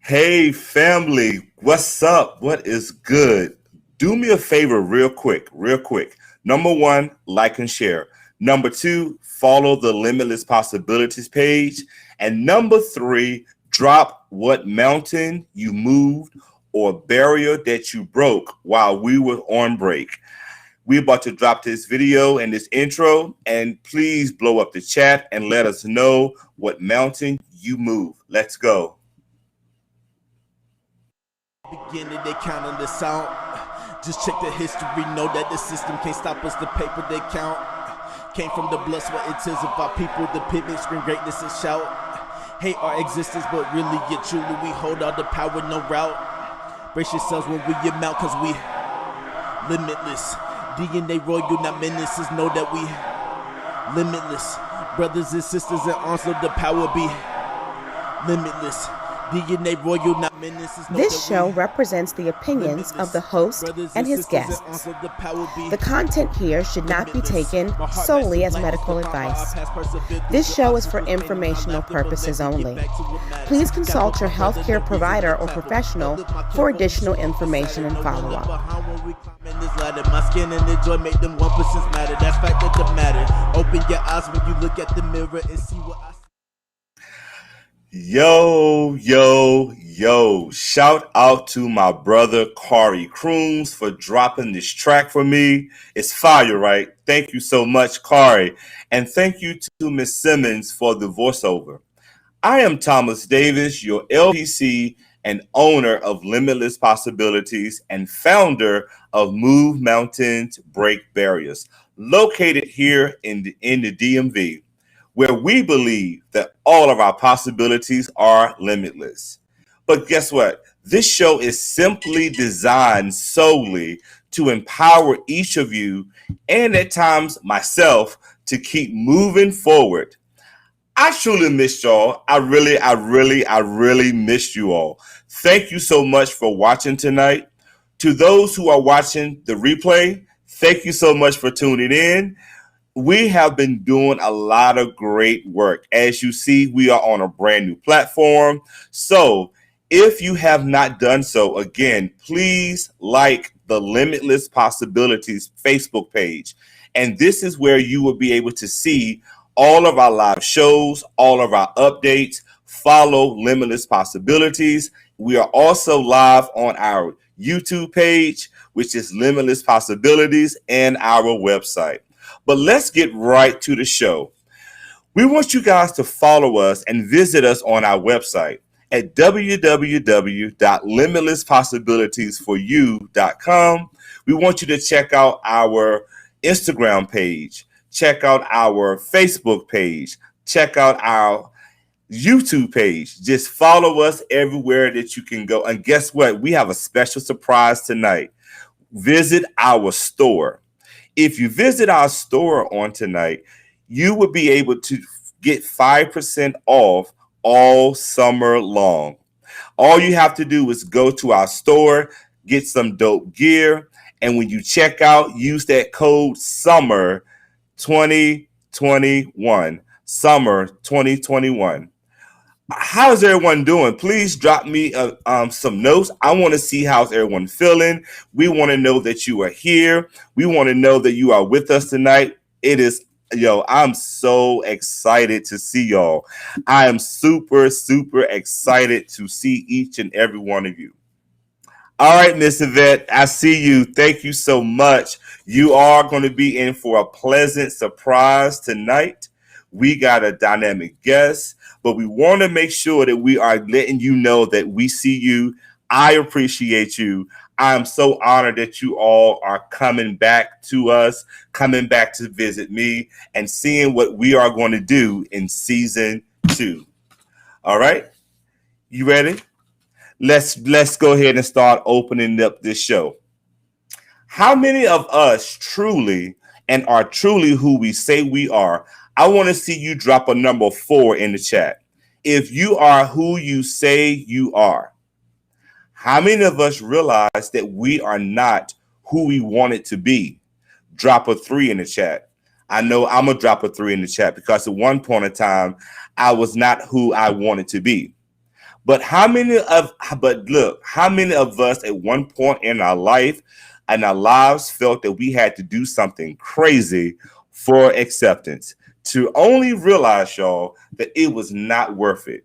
Hey family, what's up? What is good? Do me a favor real quick, real quick. Number one, like and share. Number two, follow the Limitless Possibilities page. And number three, drop what mountain you moved or barrier that you broke while we were on break. We're about to drop this video and this intro, and please blow up the chat and let us know what mountain you move. Let's go. Beginning, they counting the sound. Just check the history, know that the system can't stop us. The paper they count came from the blood, sweat, and tears of our people. The pivot, scream greatness and shout. Hate our existence, but really, yet truly, we hold all the power, no route. Brace yourselves when we amount, cause we limitless. DNA royal, not menaces, know that we limitless. Brothers and sisters in arms, so the power be limitless. DNA royal, not menaces, know This show represents the opinions of the host and his guests. The content here should not be taken solely as medical advice. This show is for informational purposes only. Please consult your healthcare provider or professional for additional information and follow-up. My skin and the joy make them 1% matter. That's fact that the matter. Open your eyes when you look at the mirror and see what I see. Yo. Shout out to my brother Kari Crooms for dropping this track for me. It's fire, right? Thank you so much, Kari. And thank you to Miss Simmons for the voiceover. I am Thomas Davis, your LPC and owner of Limitless Possibilities and founder of Move Mountains, Break Barriers, located here in the DMV, where we believe that all of our possibilities are limitless. But guess what? This show is simply designed solely to empower each of you, and at times myself, to keep moving forward. I truly missed y'all. I really missed you all. Thank you so much for watching tonight. To those who are watching the replay, thank you so much for tuning in. We have been doing a lot of great work. As you see, we are on a brand new platform. So if you have not done so, again, please like the Limitless Possibilities Facebook page. And this is where you will be able to see all of our live shows, all of our updates. Follow Limitless Possibilities. We are also live on our YouTube page, which is Limitless Possibilities, and our website. But let's get right to the show. We want you guys to follow us and visit us on our website at www.limitlesspossibilitiesforyou.com. We want you to check out our Instagram page, check out our Facebook page, check out our YouTube page. Just follow us everywhere that you can go. And guess what? We have a special surprise tonight. Visit our store. If you visit our store on tonight, you will be able to get 5% off all summer long. All you have to do is go to our store, get some dope gear, and when you check out, use that code SUMMER 2021. Summer 2021. How's everyone doing? Please drop me some notes. I want to see how's everyone feeling. We want to know that you are here. We want to know that you are with us tonight. I'm so excited to see y'all. I am super excited to see each and every one of you. All right, Miss Yvette, I see you. Thank you so much. You are going to be in for a pleasant surprise tonight. We got a dynamic guest, but we want to make sure that we are letting you know that we see you. I appreciate you. I'm so honored that you all are coming back to us, coming back to visit me, and seeing what we are going to do in season 2. All right, you ready? Let's go ahead and start opening up this show. How many of us truly and are truly who we say we are? I want to see you drop a number 4 in the chat. If you are who you say you are, how many of us realize that we are not who we want it to be? Drop a 3 in the chat. I know I'm going to drop a 3 in the chat because at one point in time, I was not who I wanted to be. But look, how many of us at one point in our life and our lives felt that we had to do something crazy for acceptance, to only realize, y'all, that it was not worth it?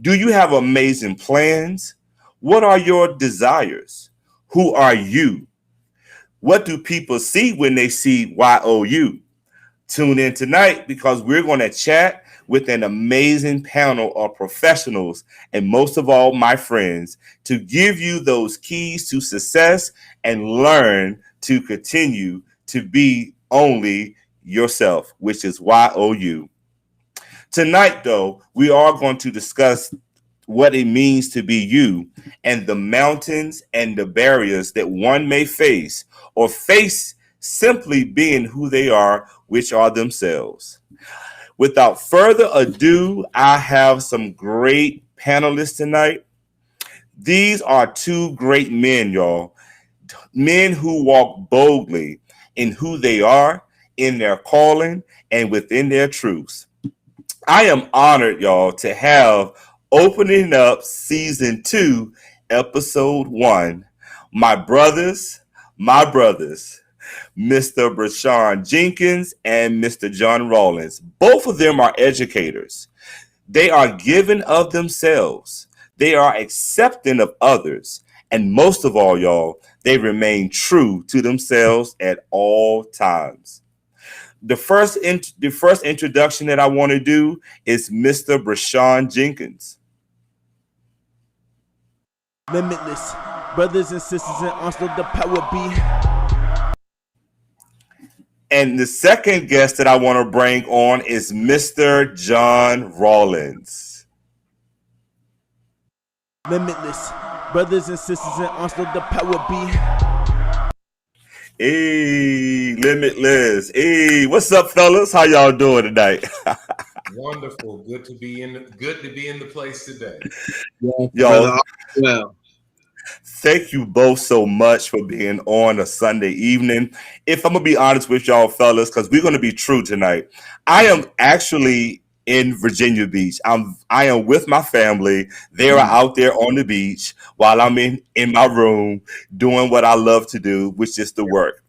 Do you have amazing plans? What are your desires? Who are you? What do people see when they see YOU? Tune in tonight because we're going to chat with an amazing panel of professionals and, most of all, my friends, to give you those keys to success and learn to continue to be only yourself, which is YOU. Tonight, though, we are going to discuss what it means to be you and the mountains and the barriers that one may face or face simply being who they are, which are themselves. Without further ado, I have some great panelists tonight. These are two great men, y'all. Men who walk boldly in who they are, in their calling, and within their truths. I am honored, y'all, to have opening up season 2, episode 1, my brothers, Mr. Brashawn Jenkins and Mr. John Rawlins. Both of them are educators. They are giving of themselves. They are accepting of others. And most of all, y'all, they remain true to themselves at all times. The first introduction that I want to do is Mr. Brashawn Jenkins. Limitless, brothers and sisters in Arsenal, the power be. And the second guest that I want to bring on is Mr. John Rawlins. Limitless, brothers and sisters in Arsenal, the power be. Hey, Limitless. Hey, what's up, fellas? How y'all doing tonight? Wonderful. Good to be in the place today. Y'all, well, thank you both so much for being on a Sunday evening. If I'm gonna be honest with y'all, fellas, because we're gonna be true tonight, I am actually in Virginia Beach. I am with my family. They are out there on the beach while I'm in my room doing what I love to do, which is to work.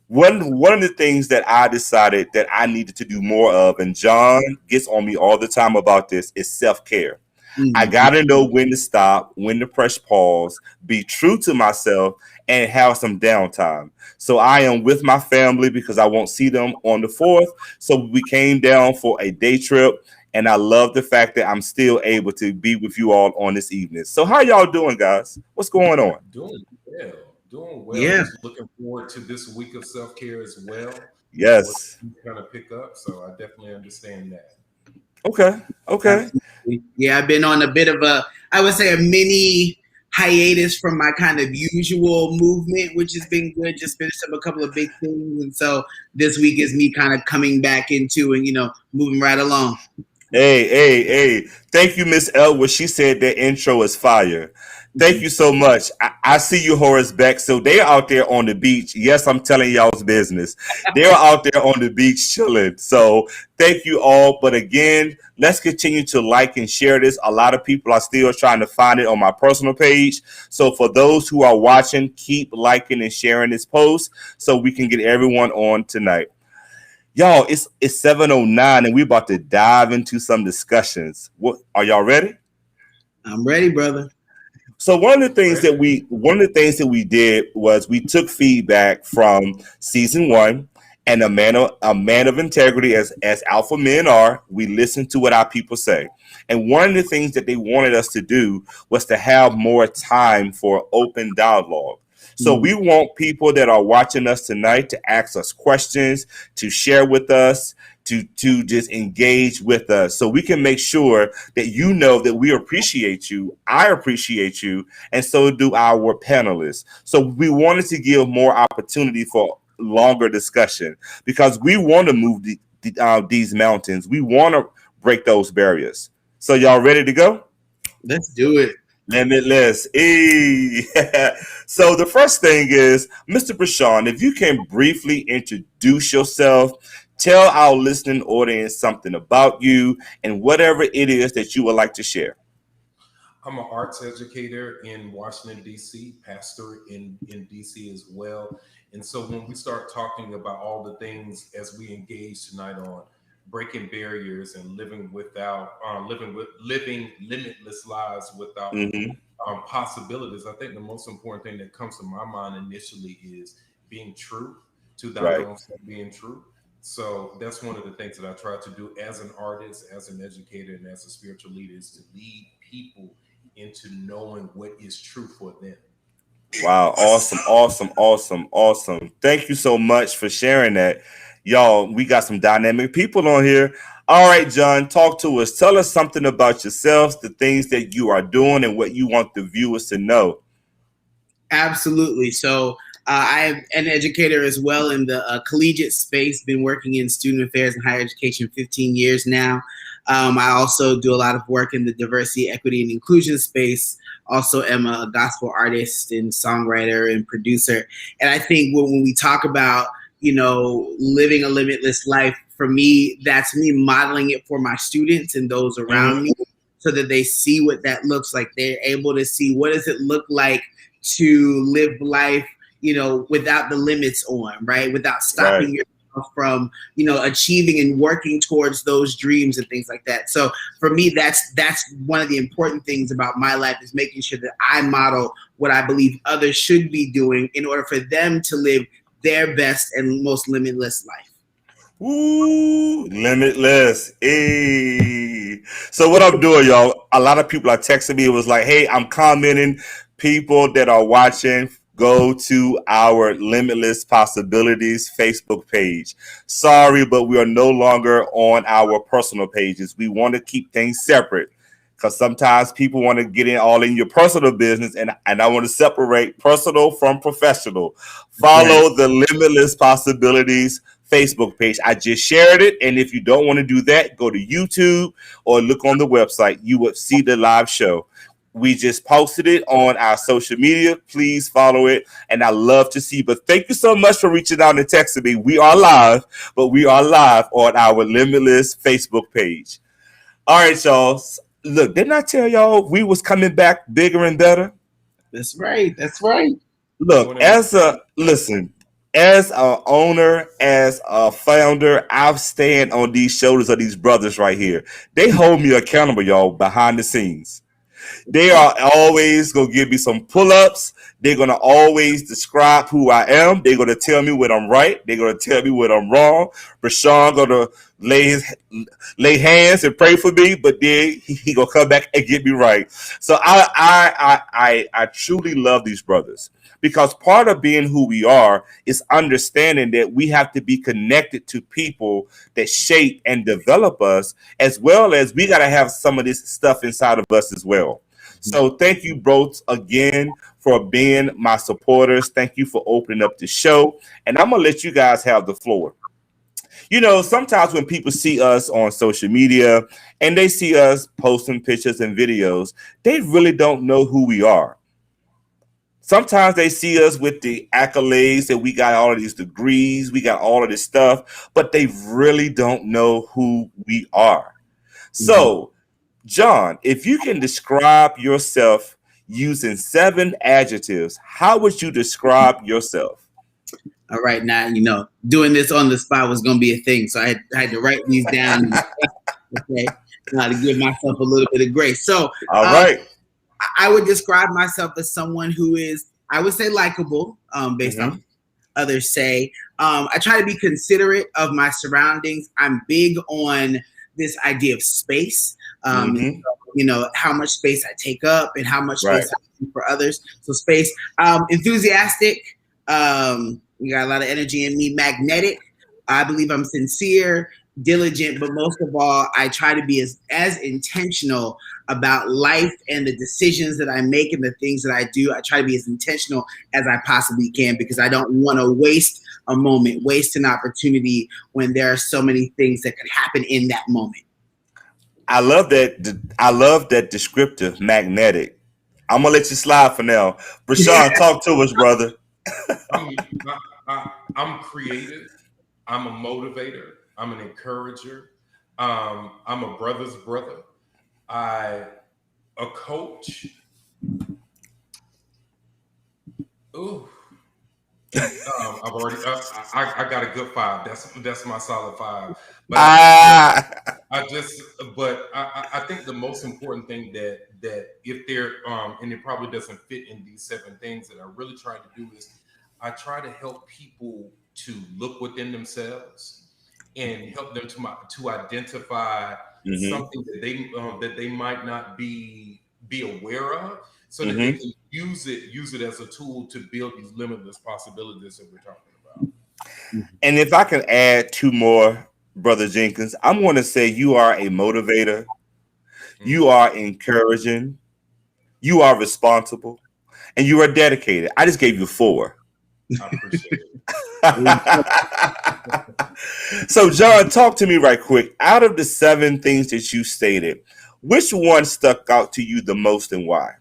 One of the things that I decided that I needed to do more of, and John gets on me all the time about this, is self-care. Mm-hmm. I got to know when to stop, when to press pause, be true to myself, and have some downtime. So I am with my family because I won't see them on the 4th. So we came down for a day trip, and I love the fact that I'm still able to be with you all on this evening. So how y'all doing, guys? What's going on? Doing well. Yeah. Just looking forward to this week of self-care as well. Yes. Kind of pick up, so I definitely understand that. Okay. Yeah, I've been on a bit of I would say a mini hiatus from my kind of usual movement, which has been good. Just finished up a couple of big things. And so this week is me kind of coming back into and, moving right along. Hey. Thank you, Miss Elwood. She said that intro is fire. Thank you so much. I see you, Horace Beck. So they're out there on the beach. Yes, I'm telling y'all's business. They're out there on the beach chilling. So thank you all. But again, let's continue to like and share this. A lot of people are still trying to find it on my personal page. So for those who are watching, keep liking and sharing this post so we can get everyone on tonight. Y'all, it's 7:09 and we're about to dive into some discussions. What are y'all ready? I'm ready, brother. So one of the things that we did was we took feedback from season 1, and a man of integrity, as alpha men are. We listen to what our people say, and one of the things that they wanted us to do was to have more time for open dialogue. So we want people that are watching us tonight to ask us questions, to share with us, to just engage with us so we can make sure that you know that we appreciate you, I appreciate you, and so do our panelists. So we wanted to give more opportunity for longer discussion because we want to move these mountains. We want to break those barriers. So y'all ready to go? Let's do it. Limitless. So the first thing is, Mr. Brashawn, if you can briefly introduce yourself, tell our listening audience something about you and whatever it is that you would like to share. I'm an arts educator in Washington, D.C., pastor in D.C. as well. And so when we start talking about all the things as we engage tonight on breaking barriers and living limitless lives without Mm-hmm. possibilities, I think the most important thing that comes to my mind initially is being true to thine Right. own self, being true. So that's one of the things that I try to do as an artist, as an educator, and as a spiritual leader is to lead people into knowing what is true for them. Wow. Awesome. Awesome. Awesome. Awesome. Thank you so much for sharing that. Y'all, we got some dynamic people on here. All right, John, talk to us. Tell us something about yourselves, the things that you are doing, and what you want the viewers to know. Absolutely. So I am an educator as well in the collegiate space, been working in student affairs and higher education 15 years now. I also do a lot of work in the diversity, equity, and inclusion space. Also am a gospel artist and songwriter and producer. And I think when we talk about, living a limitless life, for me, that's me modeling it for my students and those around me so that they see what that looks like. They're able to see what does it look like to live life, without the limits on, right? Without stopping Right. yourself from, achieving and working towards those dreams and things like that. So for me, that's one of the important things about my life is making sure that I model what I believe others should be doing in order for them to live their best and most limitless life. Ooh, limitless. Hey. So what I'm doing, y'all, a lot of people are texting me. It was like, hey, I'm commenting. People that are watching, go to our Limitless Possibilities Facebook page. Sorry, but we are no longer on our personal pages. We want to keep things separate because sometimes people want to get in all in your personal business, and I want to separate personal from professional. Right. Follow the Limitless Possibilities Facebook page. I just shared it, and if you don't want to do that, go to YouTube or look on the website. You will see the live show. We just posted it on our social media. Please follow it, and I love to see. But thank you so much for reaching out and texting me. We are live, but we are live on our Limitless Facebook page. All right, y'all. Look, didn't I tell y'all we was coming back bigger and better? That's right. That's right. Look, Doing as a owner, as a founder, I stand on these shoulders of these brothers right here. They hold me accountable, y'all, behind the scenes. They are always gonna give me some pull-ups. They're gonna always describe who I am. They're gonna tell me when I'm right. They're gonna tell me when I'm wrong. Rashawn gonna lay hands and pray for me, but then he gonna come back and get me right. So I truly love these brothers because part of being who we are is understanding that we have to be connected to people that shape and develop us, as well as we got to have some of this stuff inside of us as well. So thank you both again for being my supporters. Thank you for opening up the show. And I'm going to let you guys have the floor. Sometimes when people see us on social media and they see us posting pictures and videos, they really don't know who we are. Sometimes they see us with the accolades that we got all of these degrees, we got all of this stuff, but they really don't know who we are. So, John, if you can describe yourself using 7 adjectives, how would you describe yourself? All right, now doing this on the spot was going to be a thing, so I had to write these down. Okay, to give myself a little bit of grace. So, All right. I would describe myself as someone who is, I would say, likable, based off others say. I try to be considerate of my surroundings. I'm big on this idea of space. How much space I take up and how much space I do for others. So space. Enthusiastic. You got a lot of energy in me. Magnetic. I believe I'm sincere, diligent, but most of all, I try to be as intentional about life and the decisions that I make and the things that I do. I try to be as intentional as I possibly can because I don't want to waste a moment, waste an opportunity when there are so many things that could happen in that moment. I love that. I love that descriptive, magnetic. I'm gonna let you slide for now. Brashawn, talk to us, brother. I'm creative. I'm a motivator. I'm an encourager. I'm a brother's brother. I A coach. Ooh. I've already. I got a good 5. That's my solid 5. But I think the most important thing that if they're and it probably doesn't fit in these 7 things that I really try to do is I try to help people to look within themselves and help them to identify something that they might not be aware of, so that they can use it as a tool to build these limitless possibilities that we're talking about. And if I can add 2 more, Brother Jenkins, I'm going to say you are a motivator, you are encouraging, you are responsible, and you are dedicated. I just gave you 4. I appreciate it. So, John, talk to me right quick. Out of the 7 things that you stated, which one stuck out to you the most and why?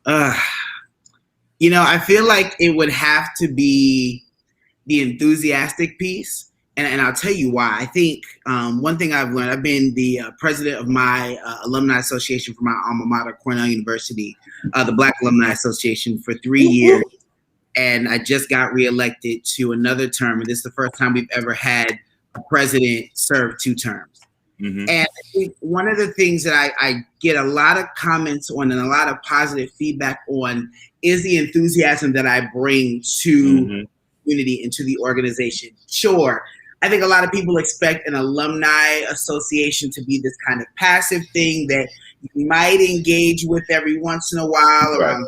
I feel like it would have to be the enthusiastic piece. And I'll tell you why. I think one thing I've learned, I've been the president of my alumni association for my alma mater, Cornell University, the Black Alumni Association, for 3 years. And I just got reelected to another term. And this is the first time we've ever had a president serve 2 terms. And I think one of the things that I get a lot of comments on and a lot of positive feedback on is the enthusiasm that I bring to community and to the organization. Sure, I think a lot of people expect an alumni association to be this kind of passive thing that you might engage with every once in a while, around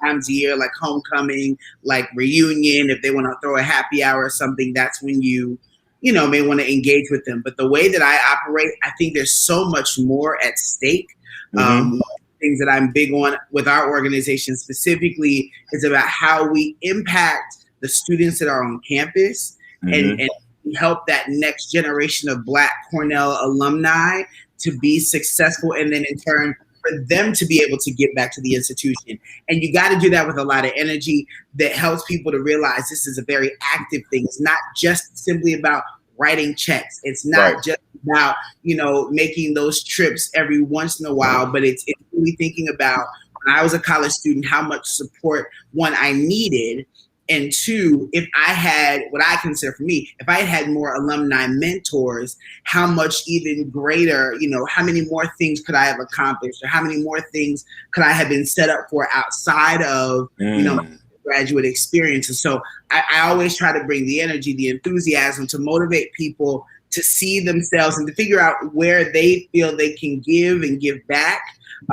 times a year, like homecoming, like reunion. If they want to throw a happy hour or something, that's when you may want to engage with them. But the way that I operate, I think there's so much more at stake. One of the things that I'm big on with our organization specifically is about how we impact the students that are on campus and help that next generation of Black Cornell alumni to be successful, and then in turn for them to be able to give back to the institution. And you got to do that with a lot of energy that helps people to realize this is a very active thing. It's not just simply about writing checks. It's not just about, making those trips every once in a while, but it's really thinking about, when I was a college student, how much support, one, I needed, and 2, if I had what I consider for me, if I had more alumni mentors, how much even greater, how many more things could I have accomplished, or how many more things could I have been set up for outside of, graduate experience. And so I always try to bring the energy, the enthusiasm to motivate people to see themselves and to figure out where they feel they can give and give back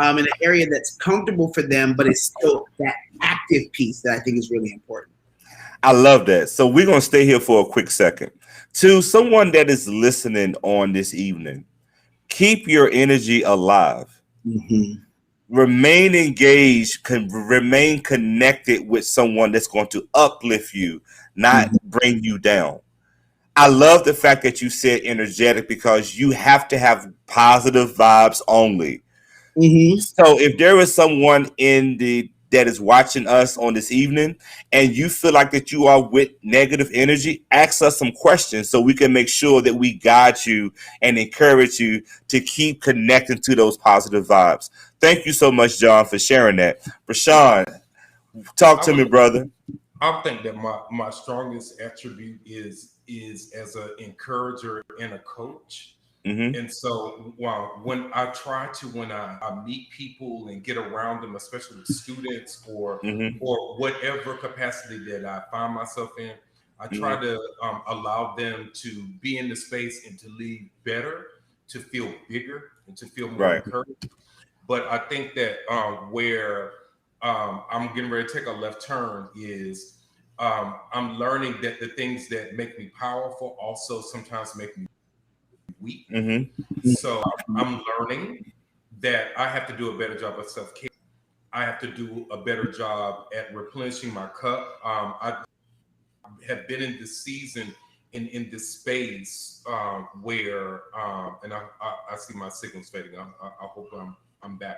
in an area that's comfortable for them, but it's still that active piece that I think is really important. I love that. So we're going to stay here for a quick second. To someone that is listening on this evening, keep your energy alive. Remain engaged, remain connected with someone that's going to uplift you, not bring you down. I love the fact that you said energetic, because you have to have positive vibes only. So if there is someone that is watching us on this evening and you feel like that you are with negative energy, ask us some questions so we can make sure that we guide you and encourage you to keep connecting to those positive vibes. Thank you so much, John, for sharing that. Rashawn, talk to me, brother. I think that my strongest attribute is as an encourager and a coach. And so when I meet people and get around them, especially with students or whatever capacity that I find myself in, I try to allow them to be in the space and to leave better, to feel bigger, and to feel more encouraged. But I think that where I'm getting ready to take a left turn is I'm learning that the things that make me powerful also sometimes make me weak. So I'm learning that I have to do a better job of self-care. I have to do a better job at replenishing my cup. I have been in this season in this space where and I see my signals fading. I hope I'm back.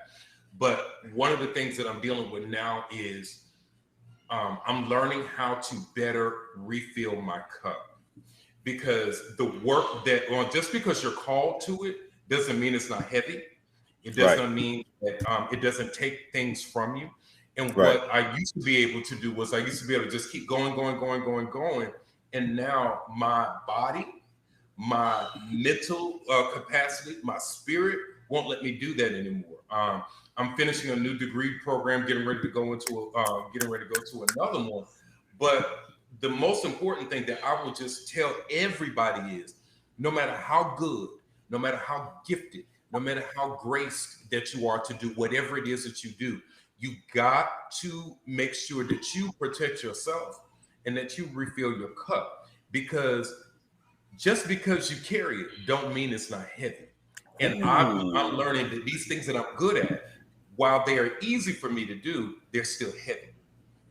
But one of the things that I'm dealing with now is I'm learning how to better refill my cup. Because the work just because you're called to it doesn't mean it's not heavy. It does not mean that it doesn't take things from you. And what I used to be able to do was I used to be able to just keep going. And now my body, my mental capacity, my spirit won't let me do that anymore. I'm finishing a new degree program, getting ready to go to another one. But the most important thing that I will just tell everybody is, no matter how good, no matter how gifted, no matter how graced that you are to do whatever it is that you do, you got to make sure that you protect yourself and that you refill your cup, because just because you carry it don't mean it's not heavy. And I'm learning that these things that I'm good at, while they are easy for me to do, they're still heavy.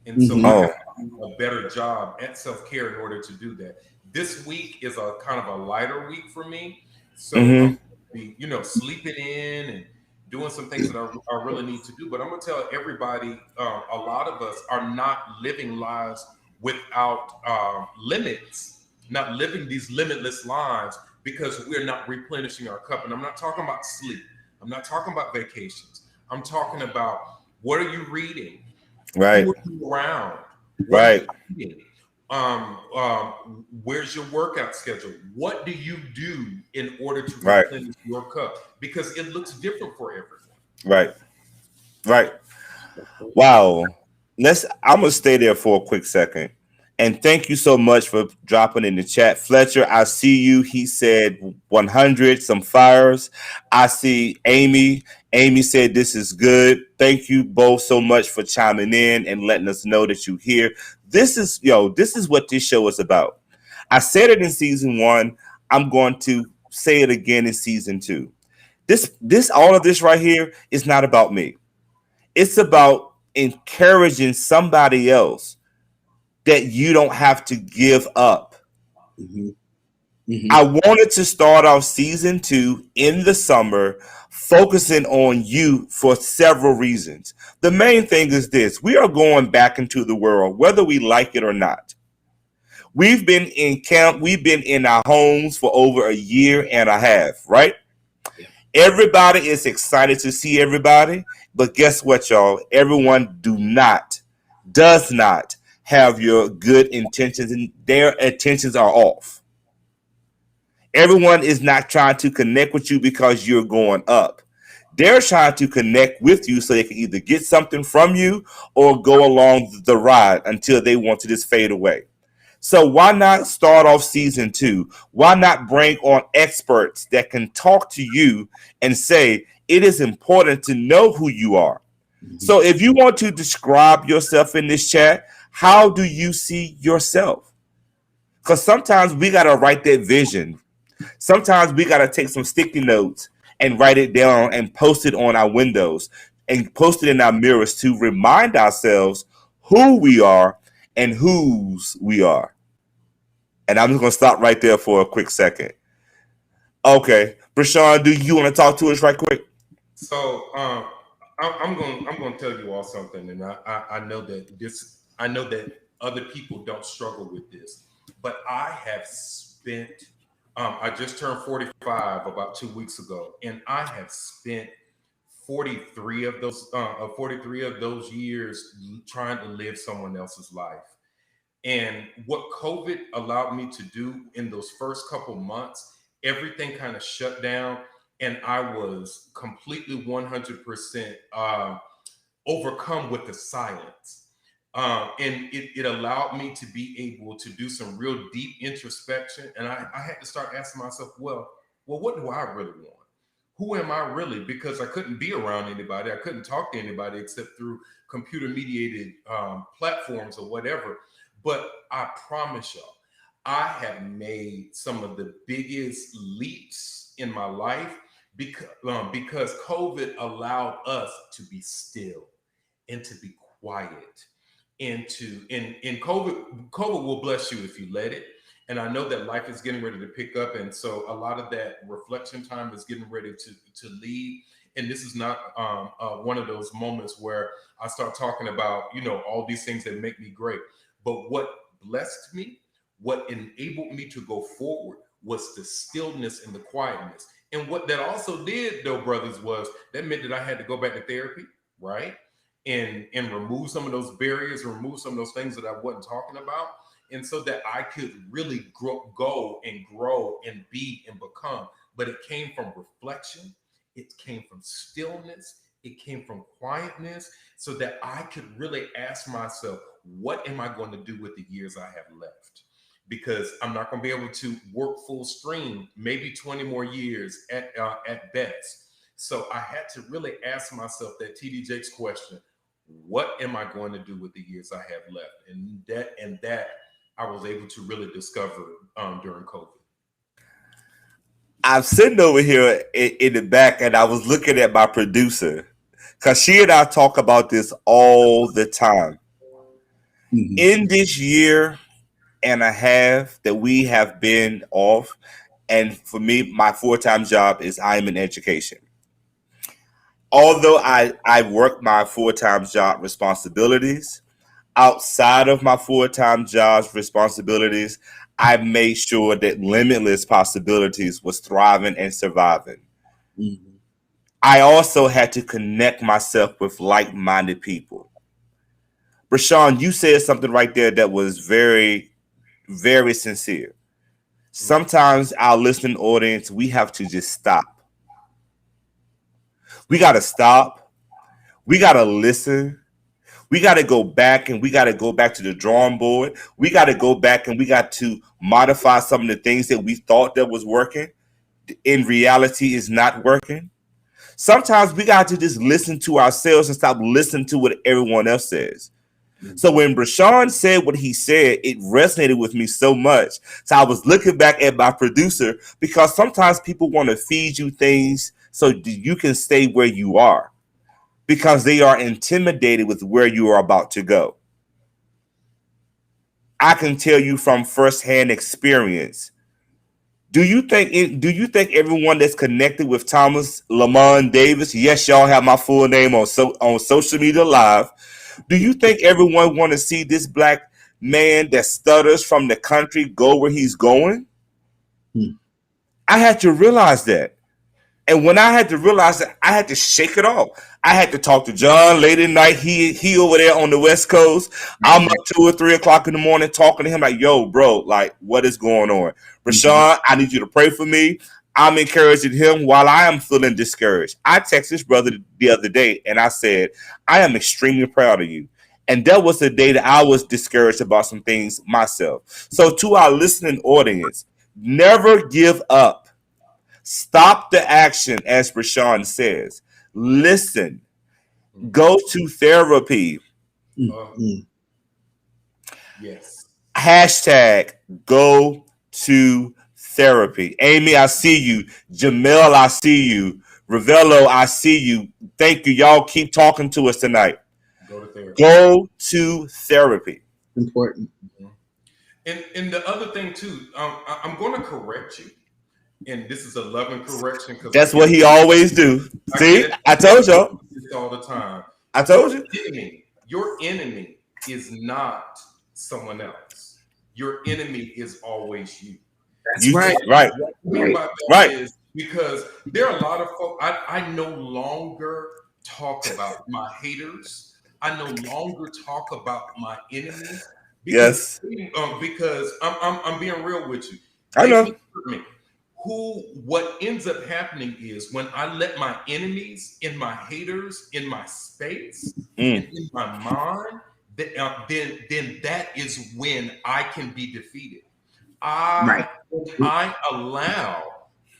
And so I have to do a better job at self-care in order to do that. This week is a kind of a lighter week for me. So I'm be, sleeping in and doing some things that I really need to do. But I'm going to tell everybody, a lot of us are not living lives without limits, not living these limitless lives because we're not replenishing our cup. And I'm not talking about sleep. I'm not talking about vacations. I'm talking about, what are you reading? Right. Who are you around? Right. Where's your workout schedule? What do you do in order to replenish your cup? Because it looks different for everyone. Right. Wow. I'm gonna stay there for a quick second. And thank you so much for dropping in the chat. Fletcher, I see you. He said 100, some fires. I see Amy. Amy said this is good. Thank you both so much for chiming in and letting us know that you here. This is what this show is about. I said it in season 1. I'm going to say it again in season 2. All of this right here is not about me. It's about encouraging somebody else that you don't have to give up. I wanted to start off season 2 in the summer, focusing on you for several reasons. The main thing is this: we are going back into the world, whether we like it or not. We've been in camp, we've been in our homes for over a year and a half, right? Everybody is excited to see everybody, but guess what, y'all? Everyone does not have your good intentions, and their intentions are off. Everyone is not trying to connect with you because you're going up. They're trying to connect with you so they can either get something from you or go along the ride until they want to just fade away. So why not start off season 2? Why not bring on experts that can talk to you and say it is important to know who you are? So if you want to describe yourself in this chat, how do you see yourself? Because sometimes we got to write that vision. Sometimes we got to take some sticky notes and write it down and post it on our windows and post it in our mirrors to remind ourselves who we are and whose we are. And I'm just going to stop right there for a quick second. Okay. Brashawn, do you want to talk to us right quick? So I'm going to tell you all something. And I know that other people don't struggle with this, but I have spent, I just turned 45 about 2 weeks ago, and I have spent 43 of those years trying to live someone else's life. And what COVID allowed me to do in those first couple months, everything kind of shut down, and I was completely 100% overcome with the silence. And it allowed me to be able to do some real deep introspection. And I had to start asking myself, well, what do I really want? Who am I really? Because I couldn't be around anybody. I couldn't talk to anybody except through computer mediated platforms or whatever. But I promise y'all, I have made some of the biggest leaps in my life because COVID allowed us to be still and to be quiet. And COVID will bless you if you let it. And I know that life is getting ready to pick up. And so a lot of that reflection time is getting ready to leave. And this is not one of those moments where I start talking about, all these things that make me great. But what blessed me, what enabled me to go forward was the stillness and the quietness. And what that also did, though, brothers, was that meant that I had to go back to therapy, right? And remove some of those barriers, remove some of those things that I wasn't talking about. And so that I could really go and grow and be and become. But it came from reflection, it came from stillness, it came from quietness, so that I could really ask myself, what am I going to do with the years I have left? Because I'm not going to be able to work full stream, maybe 20 more years at best. So I had to really ask myself that TD Jakes question: what am I going to do with the years I have left? And that I was able to really discover during COVID. I'm sitting over here in the back, and I was looking at my producer because she and I talk about this all the time. Mhm. In this year and a half that we have been off, and for me, my full-time job is I'm in education. Although I work my full-time job responsibilities, outside of my full-time job's responsibilities, I made sure that Limitless Possibilities was thriving and surviving. Mhm. I also had to connect myself with like-minded people. Rashawn, you said something right there that was very, very sincere. Sometimes our listening audience, we have to just stop. We got to stop. We got to listen. We got to go back, and we got to go back to the drawing board. We got to go back, and we got to modify some of the things that we thought that was working. In reality, is not working. Sometimes we got to just listen to ourselves and stop listening to what everyone else says. So when Brashawn said what he said, it resonated with me so much. So I was looking back at my producer, because sometimes people want to feed you things so you can stay where you are, because they are intimidated with where you are about to go. I can tell you from firsthand experience. Do you think everyone that's connected with Thomas Lamont Davis? Yes, y'all have my full name on social media live. Do you think everyone want to see this black man that stutters from the country go where he's going? Hmm. I had to realize that. And when I had to realize that, I had to shake it off. I had to talk to John late at night. He over there on the West Coast. I'm up 2 or 3 o'clock in the morning talking to him like, yo, bro, like, what is going on? Rashawn, I need you to pray for me. I'm encouraging him while I am feeling discouraged. I texted this brother the other day and I said, I am extremely proud of you. And that was the day that I was discouraged about some things myself. So to our listening audience, never give up. Stop the action, as Rashawn says. Listen. Go to therapy. Mhm. Yes. Hashtag go to therapy. Amy, I see you. Jamel, I see you. Ravello, I see you. Thank you. Y'all keep talking to us tonight. Go to therapy. Go to therapy. Important. And the other thing too, I'm going to correct you, and this is a loving correction because That's what he always do. See, I told y'all. all the time. I told you. Your enemy is not someone else. Your enemy is always you. That's right. Right. What I mean by that Right. is because there are a lot of folks. I no longer talk about my haters. I no longer talk about my enemies because because I'm being real with you. I They know. can hurt me. What ends up happening is when I let my enemies and my haters in my space and in my mind, then that is when I can be defeated. Right. I allow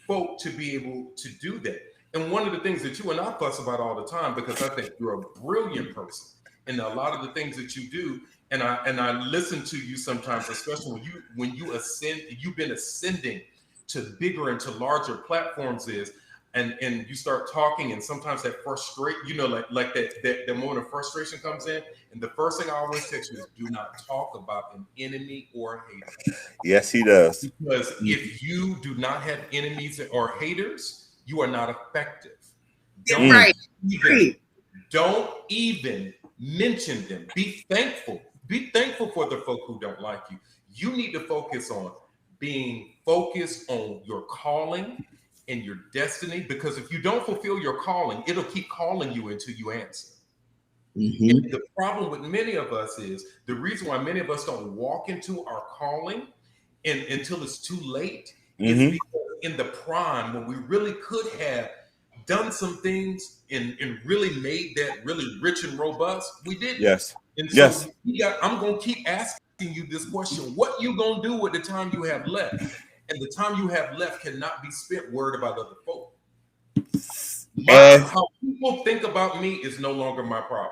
folk to be able to do that. And one of the things that you and I fuss about all the time, because I think you're a brilliant person, and a lot of the things that you do, and I listen to you sometimes, especially when you ascend, you've been ascending to bigger and to larger platforms and you start talking, and sometimes that frustrate, like that moment of frustration comes in, and the first thing I always text you is, do not talk about an enemy or a hater. Yes, he does. Because if you do not have enemies or haters, you are not effective. Don't even mention them. Be thankful. Be thankful for the folk who don't like you. You need to focus on being focused on your calling and your destiny, because if you don't fulfill your calling, it'll keep calling you until you answer. Mm-hmm. The problem with many of us is the reason why many of us don't walk into our calling until it's too late is Mm-hmm. because in the prime, when we really could have done some things and really made that really rich and robust, we didn't. Yes. And so Yes. I'm going to keep asking you this question: what you going to do with the time you have left? And the time you have left cannot be spent worried about other folk. And How people think about me is no longer my problem.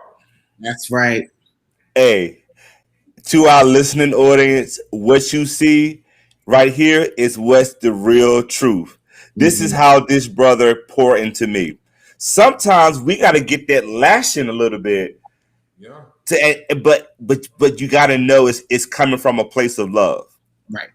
That's right. hey, to our listening audience, what you see right here is what's the real truth. This is Mm-hmm. how this brother pour into me. Sometimes we got to get that lashing a little bit Yeah. but you got to know it's coming from a place of love. Right.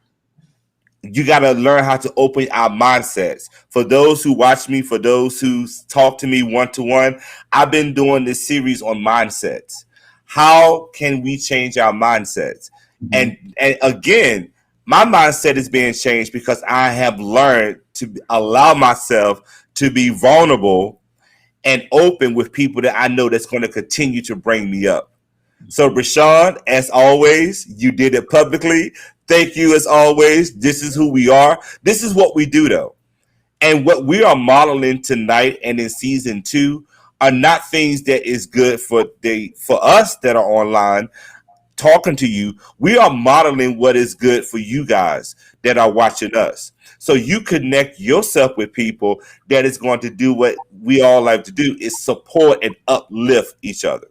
You got to learn how to open our mindsets. For those who watch me, for those who talk to me one to one, I've been doing this series on mindsets. How can we change our mindsets? Mm-hmm. And again, my mindset is being changed because I have learned to allow myself to be vulnerable and open with people that I know that's going to continue to bring me up. So, Rashawn, as always, you did it publicly. Thank you, as always. This is who we are. This is what we do, though. And what we are modeling tonight and in season 2 are not things that is good for us that are online talking to you. We are modeling what is good for you guys that are watching us. So you connect yourself with people that is going to do what we all like to do, is support and uplift each other.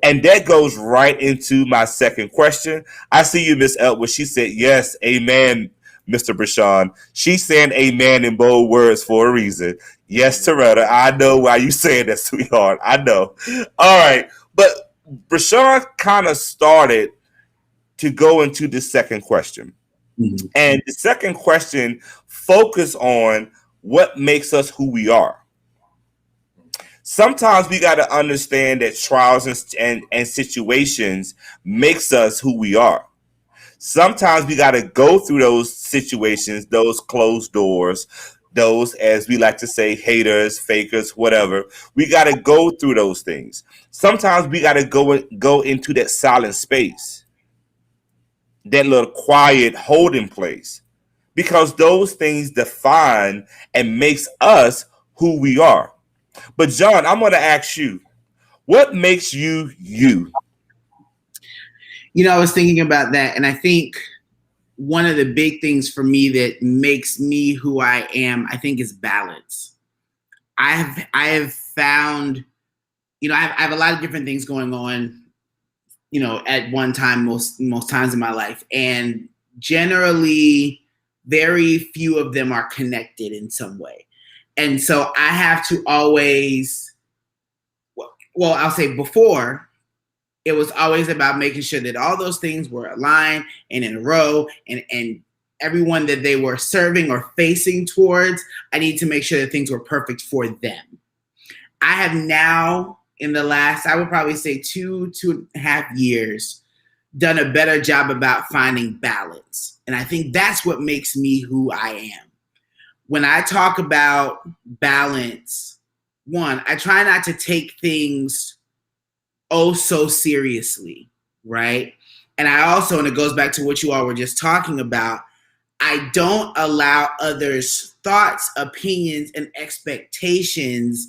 And that goes right into my second question. I see you, Miss Elwood. She said, yes, amen, Mr. Brashawn. She's saying amen in bold words for a reason. Yes, Toretta, I know why you saying that, sweetheart. I know. All right. But Brashawn kind of started to go into the second question. Mm-hmm. And the second question focus on what makes us who we are. Sometimes we got to understand that trials and situations makes us who we are. Sometimes we got to go through those situations, those closed doors, those, as we like to say, haters, fakers, whatever. We got to go through those things. Sometimes we got to go into that silent space, that little quiet holding place, because those things define and makes us who we are. But John, I'm going to ask you, what makes you you? I was thinking about that, and I think one of the big things for me that makes me who I am, I think, is balance. I have found, I have a lot of different things going on, at one time, most times in my life, and generally, very few of them are connected in some way, and so I have to always, well, I'll say before, it was always about making sure that all those things were aligned and in a row, and everyone that they were serving or facing towards, I need to make sure that things were perfect for them. I have now, in the last, I would probably say 2.5 years, done a better job about finding balance. And I think that's what makes me who I am. When I talk about balance, one, I try not to take things so seriously, right? And I also, and it goes back to what you all were just talking about, I don't allow others' thoughts, opinions, and expectations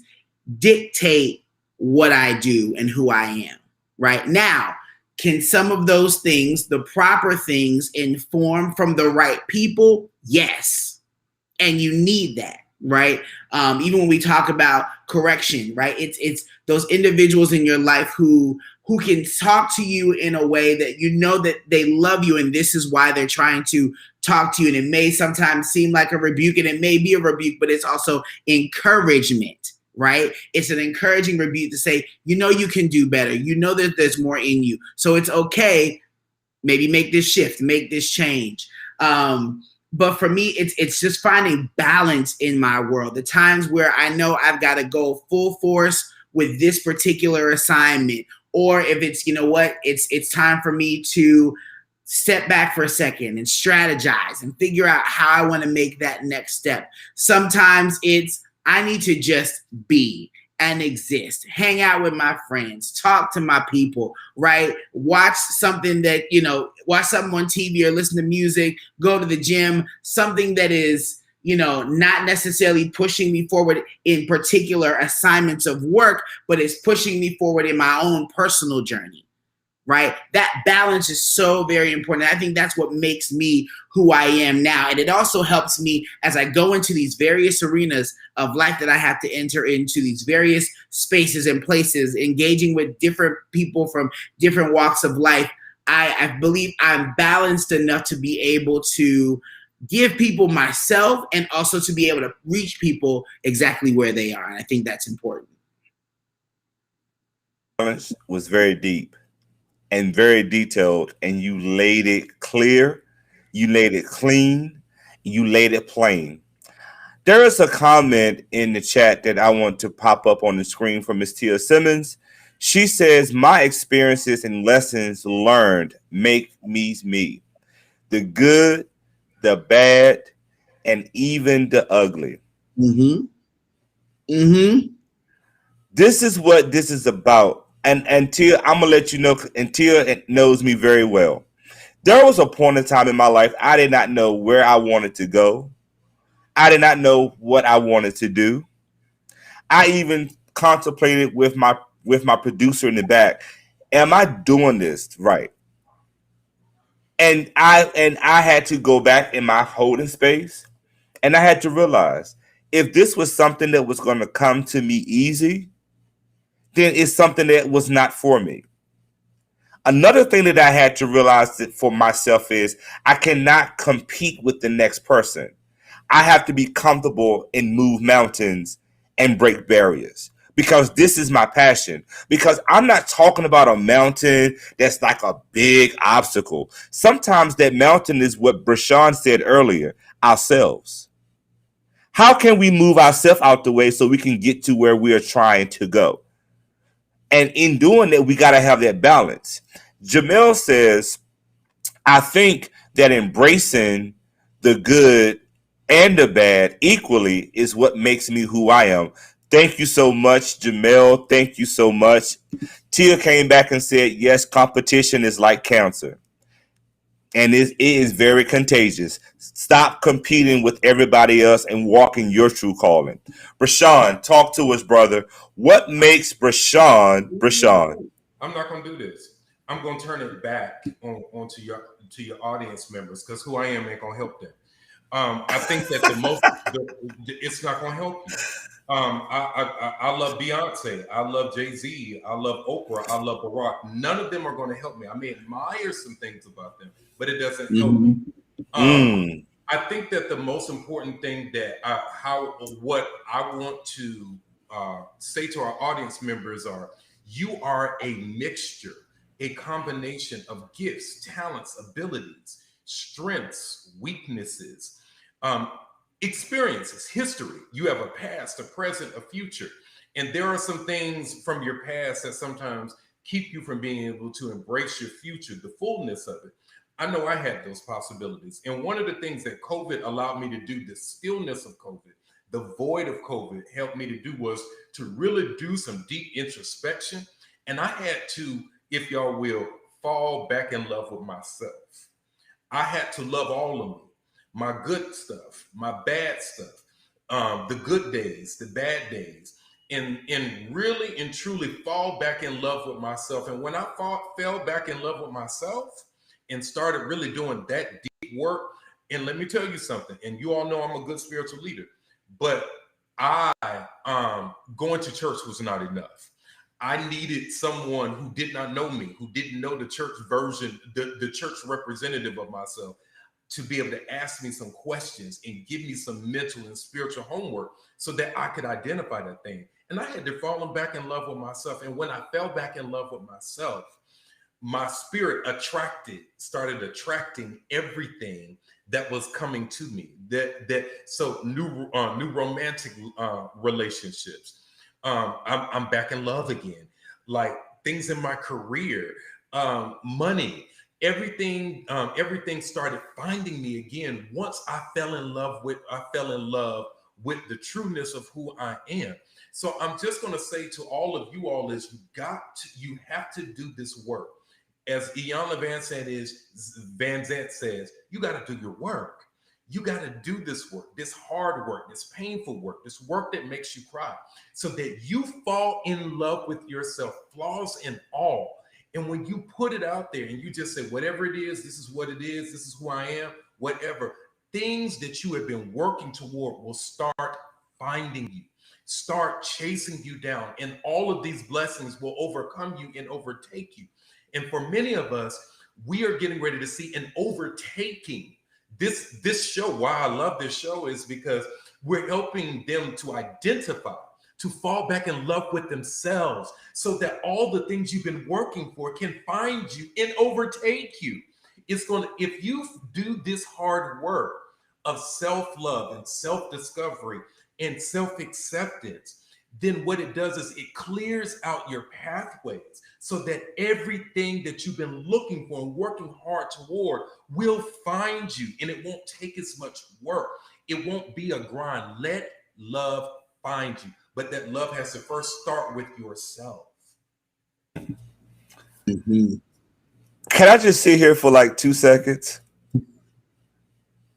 dictate what I do and who I am. Right now, can some of those things, the proper things, inform from the right people? Yes. And you need that, right? Even when we talk about correction, right? It's those individuals in your life who can talk to you in a way that you know that they love you, and this is why they're trying to talk to you. And it may sometimes seem like a rebuke, and it may be a rebuke, but it's also encouragement, right? It's an encouraging rebuke to say, you can do better. You know that there's more in you. So it's okay. Maybe make this shift, make this change. But for me, it's just finding balance in my world. The times where I know I've got to go full force with this particular assignment, or if it's, it's time for me to step back for a second and strategize and figure out how I want to make that next step. Sometimes it's I need to just be and exist, hang out with my friends, talk to my people, right? Watch something that, watch something on TV or listen to music, go to the gym, something that is, not necessarily pushing me forward in particular assignments of work, but it's pushing me forward in my own personal journey. Right? That balance is so very important. I think that's what makes me who I am now. And it also helps me as I go into these various arenas of life that I have to enter into, these various spaces and places, engaging with different people from different walks of life. I believe I'm balanced enough to be able to give people myself and also to be able to reach people exactly where they are. And I think that's important. Balance was very deep and very detailed, and you laid it clear, you laid it clean, you laid it plain. There is a comment in the chat that I want to pop up on the screen from Miss Tia Simmons. She says, my experiences and lessons learned make me me. The good, the bad, and even the ugly. Mm-hmm. Mm-hmm. This is what this is about. And Tia, I'm gonna let you know, and Tia knows me very well. There was a point in time in my life I did not know where I wanted to go. I did not know what I wanted to do. I even contemplated with my producer in the back, am I doing this right? And I had to go back in my holding space, and I had to realize if this was something that was going to come to me easy, then it's something that was not for me. Another thing that I had to realize that for myself is I cannot compete with the next person. I have to be comfortable and move mountains and break barriers because this is my passion. Because I'm not talking about a mountain that's like a big obstacle. Sometimes that mountain is what Brashawn said earlier, ourselves. How can we move ourselves out the way so we can get to where we are trying to go? And in doing that, we got to have that balance. Jamel says, I think that embracing the good and the bad equally is what makes me who I am. Thank you so much, Jamel. Thank you so much. Tia came back and said, yes, competition is like cancer. And it is very contagious. Stop competing with everybody else and walk in your true calling. Brashawn, talk to us, brother. What makes Brashawn? I'm not going to do this. I'm going to turn it back onto your audience members because who I am ain't going to help them. I think that it's not going to help you. I love Beyonce. I love Jay-Z. I love Oprah. I love Barack. None of them are going to help me. I may admire some things about them, but it doesn't help me. I think that the most important thing that what I want to say to our audience members are, you are a mixture, a combination of gifts, talents, abilities, strengths, weaknesses, experiences, history. You have a past, a present, a future. And there are some things from your past that sometimes keep you from being able to embrace your future, the fullness of it. I know I had those possibilities. And one of the things that COVID allowed me to do, the stillness of COVID, the void of COVID helped me to do was to really do some deep introspection. And I had to, if y'all will, fall back in love with myself. I had to love all of me, my good stuff, my bad stuff, the good days, the bad days, and really and truly fall back in love with myself. And when I fell back in love with myself and started really doing that deep work, and let me tell you something, and you all know I'm a good spiritual leader, but going to church was not enough. I needed someone who did not know me, who didn't know the church version, the church representative of myself, to be able to ask me some questions and give me some mental and spiritual homework so that I could identify that thing. And I had to fall back in love with myself. And when I fell back in love with myself, my spirit started attracting everything that was coming to me. So new romantic relationships. I'm back in love again. Like things in my career, money, everything started finding me again once I fell in love with the trueness of who I am. So I'm just going to say to all of you all is you have to do this work. As Iyanla Van Zant says, you got to do your work. You got to do this work, this hard work, this painful work, this work that makes you cry, so that you fall in love with yourself, flaws and all. And when you put it out there and you just say, whatever it is, this is what it is, this is who I am, whatever, things that you have been working toward will start finding you, start chasing you down, and all of these blessings will overcome you and overtake you. And for many of us, we are getting ready to see an overtaking. This show, why I love this show, is because we're helping them to identify, to fall back in love with themselves, so that all the things you've been working for can find you and overtake you. If you do this hard work of self-love and self-discovery and self-acceptance, then what it does is it clears out your pathways, so that everything that you've been looking for and working hard toward will find you, and it won't take as much work. It won't be a grind. Let love find you, but that love has to first start with yourself. Mm-hmm. Can I just sit here for like 2 seconds?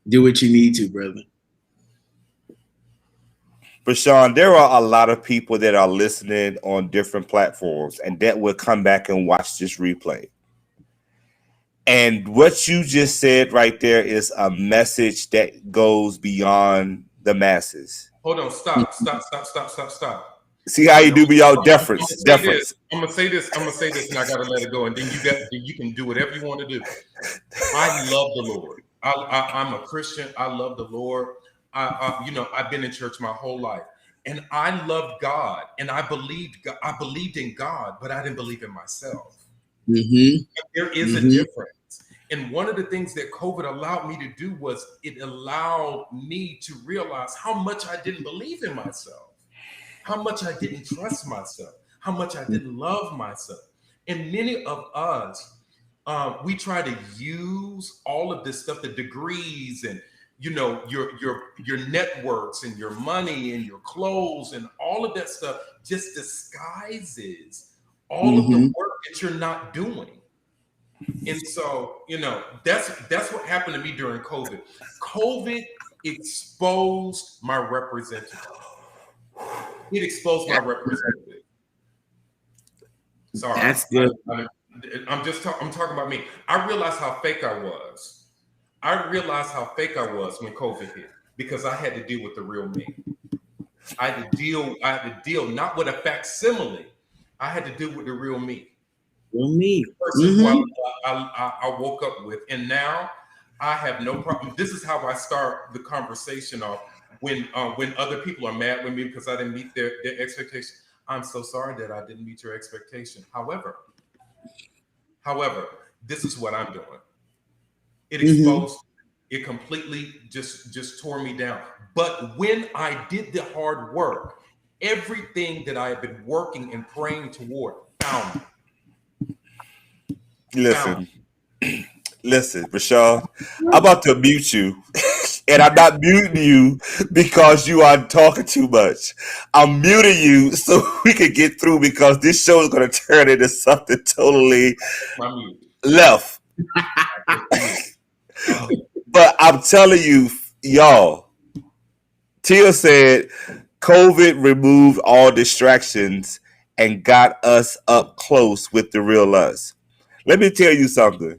Do what you need to, brother. But Sean, there are a lot of people that are listening on different platforms and that will come back and watch this replay. And what you just said right there is a message that goes beyond the masses. Hold on, stop. See how you do me all deference. I'm gonna say this, and I gotta let it go, and then you can do whatever you want to do. I love the Lord. I'm a Christian. I love the Lord. I've been in church my whole life, and I loved God, and I believed in God, but I didn't believe in myself. Mm-hmm. There is a difference. And one of the things that COVID allowed me to do was it allowed me to realize how much I didn't believe in myself, how much I didn't trust myself, how much I didn't love myself. And many of us, we try to use all of this stuff, the degrees and your networks and your money and your clothes and all of that stuff just disguises all of the work that you're not doing. And so, that's what happened to me during COVID. COVID exposed my representative. It exposed my representative. Sorry. That's good. I'm talking about me. I realized how fake I was. I realized how fake I was when COVID hit, because I had to deal with the real me. I had to deal not with a facsimile. I had to deal with the real me. Real me. I woke up with, and now I have no problem. This is how I start the conversation off when other people are mad with me because I didn't meet their expectation. I'm so sorry that I didn't meet your expectation. However, this is what I'm doing. It exposed, it completely just tore me down. But when I did the hard work, everything that I have been working and praying toward found me. Listen, Rashad, I'm about to mute you. And I'm not muting you because you are talking too much. I'm muting you so we can get through, because this show is going to turn into something totally left. But I'm telling you, y'all, Tia said COVID removed all distractions and got us up close with the real us. Let me tell you something.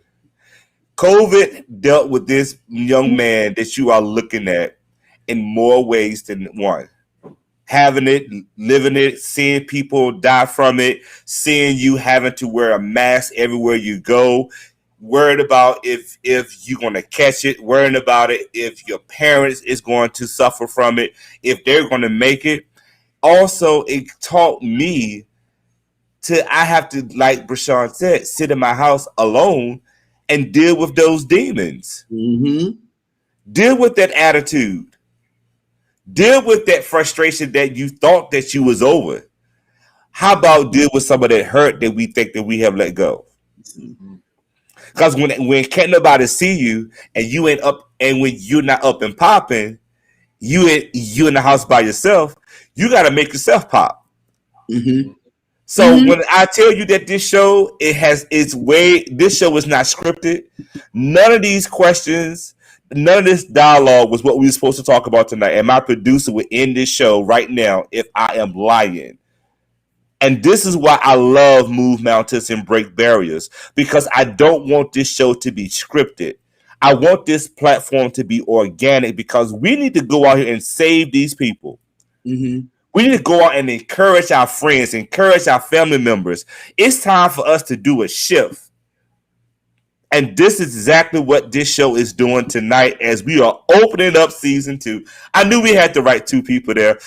COVID dealt with this young man that you are looking at in more ways than one. Having it, living it, seeing people die from it, seeing you having to wear a mask everywhere you go, worried about if you're going to catch it, worrying about it if your parents is going to suffer from it, if they're going to make it. Also, it taught me I have to, like Brashawn said, sit in my house alone and deal with those demons. Deal with that attitude. Deal with that frustration that you thought that you was over. How about deal with some of that hurt that we think that we have let go? Because when can't nobody see you and you ain't up, and when you're not up and popping, you in the house by yourself, you got to make yourself pop. Mm-hmm. So when I tell you that this show, this show is not scripted. None of these questions, none of this dialogue was what we were supposed to talk about tonight. And my producer would end this show right now if I am lying. And this is why I love Move Mountains and Break Barriers, because I don't want this show to be scripted. I want this platform to be organic, because we need to go out here and save these people. Mm-hmm. We need to go out and encourage our friends, encourage our family members. It's time for us to do a shift. And this is exactly what this show is doing tonight as we are opening up season 2. I knew we had the right 2 people there.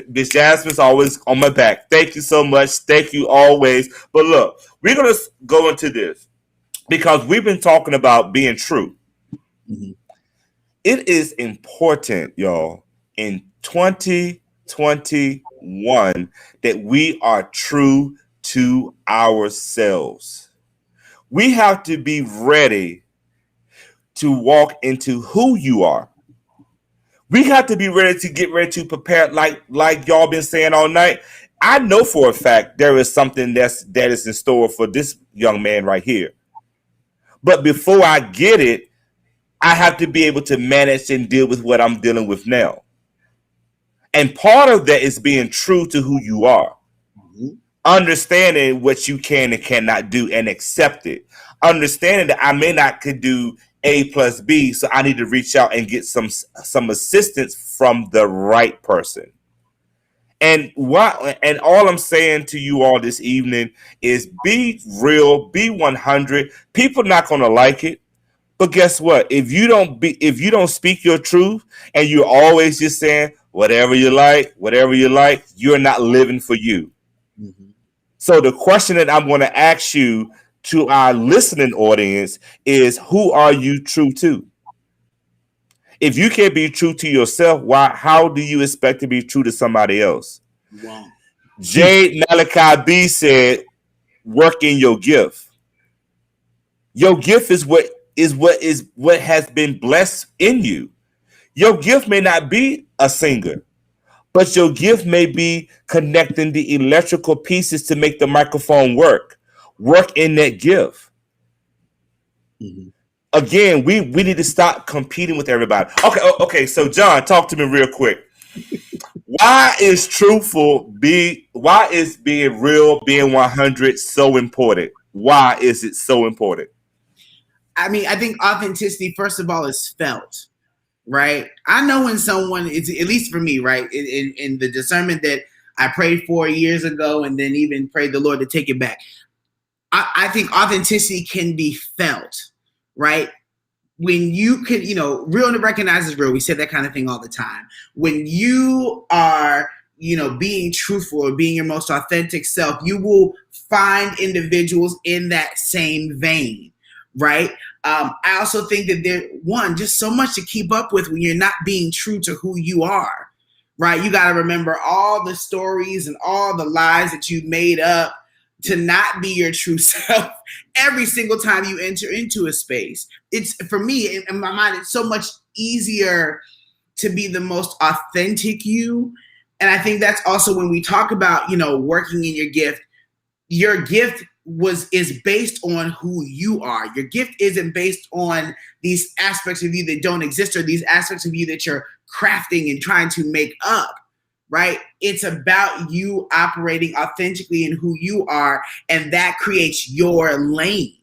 Miss Jasmine's always on my back. Thank you so much. Thank you always. But look, we're going to go into this because we've been talking about being true. Mm-hmm. It is important, y'all, in 2021 that we are true to ourselves. We have to be ready to walk into who you are. We have to be ready to get ready to prepare, like y'all been saying all night. I know for a fact there is something that is in store for this young man right here. But before I get it, I have to be able to manage and deal with what I'm dealing with now. And part of that is being true to who you are. Mm-hmm. Understanding what you can and cannot do and accept it. Understanding that I may not could do A plus B, so I need to reach out and get some assistance from the right person. And all I'm saying to you all this evening is be real, be 100. People not gonna like it. But guess what? If you don't speak your truth and you're always just saying whatever you like, you're not living for you. Mm-hmm. So the question that I'm going to ask you to our listening audience is, who are you true to? If you can't be true to yourself, how do you expect to be true to somebody else? Wow. Jade Malachi B said, work in your gift. Your gift is what has been blessed in you. Your gift may not be a singer, but your gift may be connecting the electrical pieces to make the microphone work. Work in that gift. Mm-hmm. Again, we need to stop competing with everybody. Okay. So John, talk to me real quick. Why is being real, being 100 so important? Why is it so important? I mean, I think authenticity, first of all, is felt, right? I know when someone is, at least for me, right, in the discernment that I prayed for years ago and then even prayed the Lord to take it back. I think authenticity can be felt, right? When you can, real to recognize is real. We say that kind of thing all the time. When you are, being truthful or being your most authentic self, you will find individuals in that same vein. Right. I also think that there's just so much to keep up with when you're not being true to who you are. Right. You got to remember all the stories and all the lies that you made up to not be your true self every single time you enter into a space. It's, for me, in my mind, it's so much easier to be the most authentic you. And I think that's also when we talk about, working in your gift is based on who you are. Your gift isn't based on these aspects of you that don't exist or these aspects of you that you're crafting and trying to make up, right? It's about you operating authentically in who you are, and that creates your lane,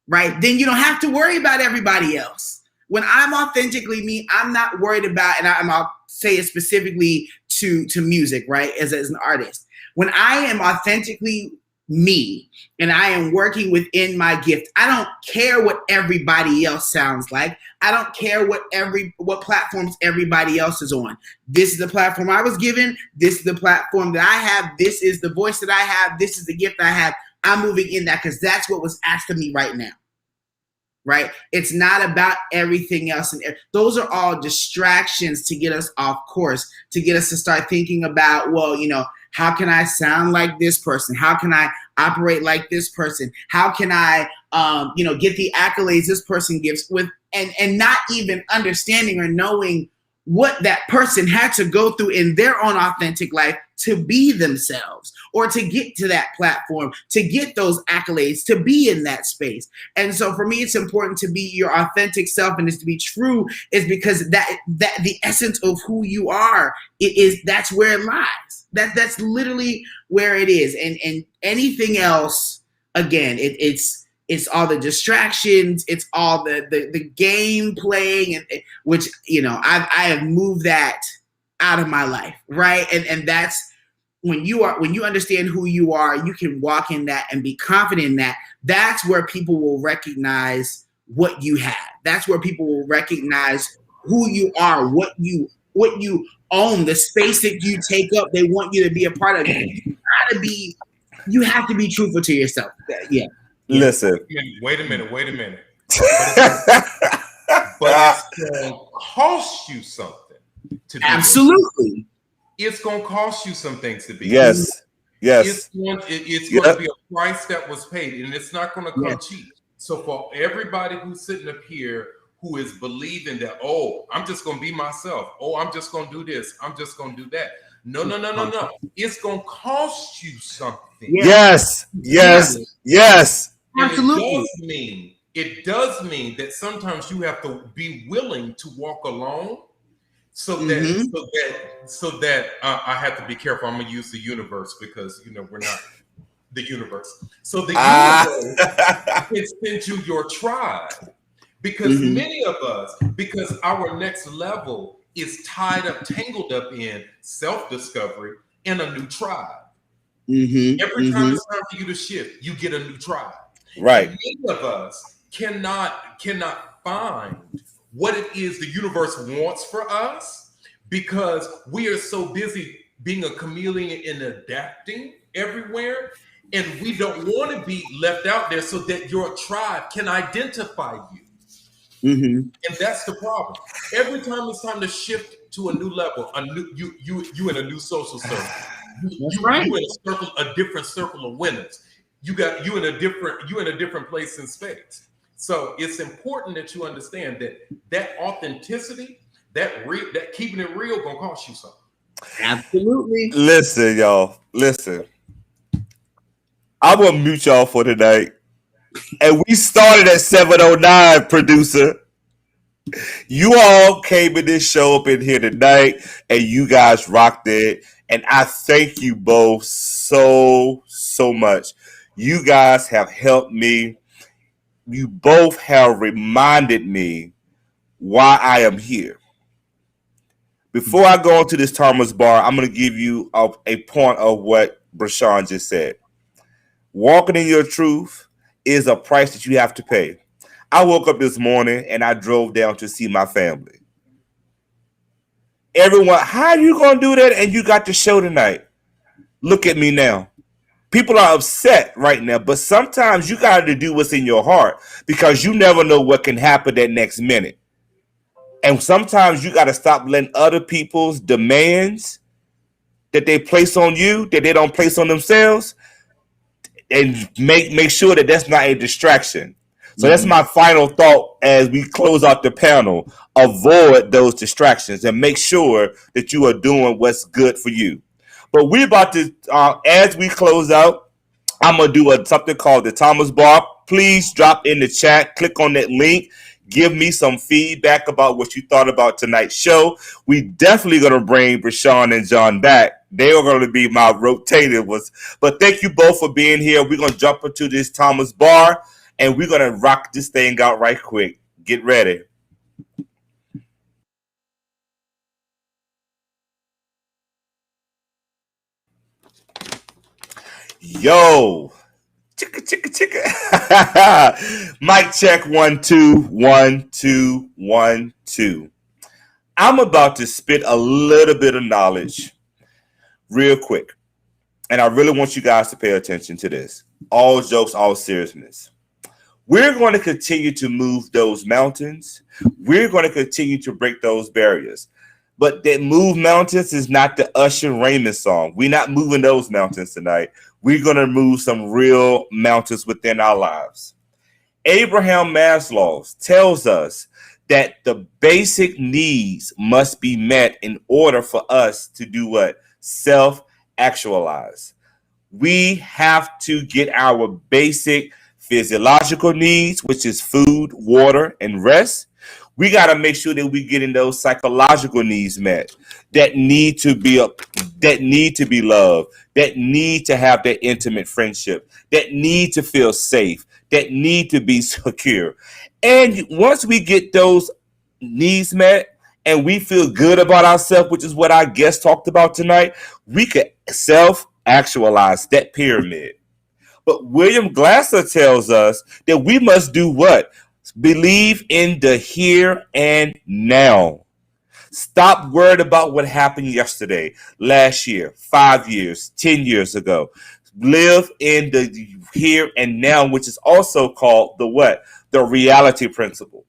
right? Then you don't have to worry about everybody else. When I'm authentically me, I'm not worried about, and I'll say it specifically to music, right? As an artist. When I am authentically me and I am working within my gift, I don't care what everybody else sounds like. I don't care what platforms everybody else is on. This is the platform I was given. This is the platform that I have. This is the voice that I have. This is the gift I have. I'm moving in that because that's what was asked of me right now. Right? It's not about everything else. And those are all distractions to get us off course, to get us to start thinking about, How can I sound like this person? How can I operate like this person? How can I, get the accolades this person gives with, and not even understanding or knowing what that person had to go through in their own authentic life to be themselves or to get to that platform, to get those accolades, to be in that space. And so for me, it's important to be your authentic self, and is to be true, is because that the essence of who you are, that's where it lies. That's literally where it is. And anything else, again, it's all the distractions, it's all the game playing, and which I have moved that out of my life, right? And that's when you understand who you are, you can walk in that and be confident in that. That's where people will recognize what you have. That's where people will recognize who you are, what you own, the space that you take up. They want you to be a part of it. You have to be truthful to yourself. Yeah. Listen. Wait a minute. But it's going to cost you something to do absolutely. It's going to cost you some things to be. Yes. It's going to be a price that was paid, and it's not going to come cheap. So for everybody who's sitting up here who is believing that, oh, I'm just going to be myself. Oh, I'm just going to do this. I'm just going to do that. No. It's going to cost you something. Yes. Absolutely. It does mean that sometimes you have to be willing to walk alone. So that I have to be careful. I'm gonna use the universe because we're not the universe. So the universe can send you your tribe, because many of us, because our next level is tangled up in self-discovery and a new tribe. Every time it's time for you to shift, you get a new tribe. Right. And many of us cannot find what it is the universe wants for us, because we are so busy being a chameleon and adapting everywhere, and we don't want to be left out there so that your tribe can identify you. And that's the problem. Every time it's time to shift to a new level, you in a new social circle. You in a different circle of winners. You in a different place in space. So it's important that you understand that authenticity, that keeping it real, gonna cost you something. Absolutely. Listen, y'all. Listen. I'm gonna mute y'all for tonight. And we started at 7:09, producer. You all came in this show up in here tonight, and you guys rocked it. And I thank you both so much. You guys have helped me. You both have reminded me why I am here. Before I go into this Thomas bar, I'm going to give you a point of what Brashawn just said. Walking in your truth is a price that you have to pay. I woke up this morning and I drove down to see my family. Everyone, how are you going to do that? And you got the show tonight. Look at me now. People are upset right now, but sometimes you got to do what's in your heart, because you never know what can happen that next minute. And sometimes you got to stop letting other people's demands that they place on you, that they don't place on themselves, and make sure that that's not a distraction. So that's my final thought as we close out the panel. Avoid those distractions and make sure that you are doing what's good for you. But we're about to, as we close out, I'm going to do something called the Thomas Bar. Please drop in the chat. Click on that link. Give me some feedback about what you thought about tonight's show. We definitely going to bring Brashawn and John back. They are going to be my rotated ones. But thank you both for being here. We're going to jump into this Thomas Bar, and we're going to rock this thing out right quick. Get ready. Yo, chicka. Mic check 1 2 1 2 1 2. I'm about to spit a little bit of knowledge real quick, and I really want you guys to pay attention to this. All jokes, all seriousness. We're going to continue to move those mountains. We're going to continue to break those barriers. But that move mountains is not the Usher Raymond song. We're not moving those mountains tonight. We're going to move some real mountains within our lives. Abraham Maslow tells us that the basic needs must be met in order for us to do what? Self-actualize. We have to get our basic physiological needs, which is food, water, and rest. We got to make sure that we getting those psychological needs met that need to be up, that need to be loved, that need to have that intimate friendship, that need to feel safe, that need to be secure. And once we get those needs met and we feel good about ourselves, which is what our guest talked about tonight, we could self actualize that pyramid. But William Glasser tells us that we must do what? Believe in the here and now. Stop worried about what happened yesterday, last year, 5 years, 10 years ago. Live in the here and now, which is also called the what? The reality principle.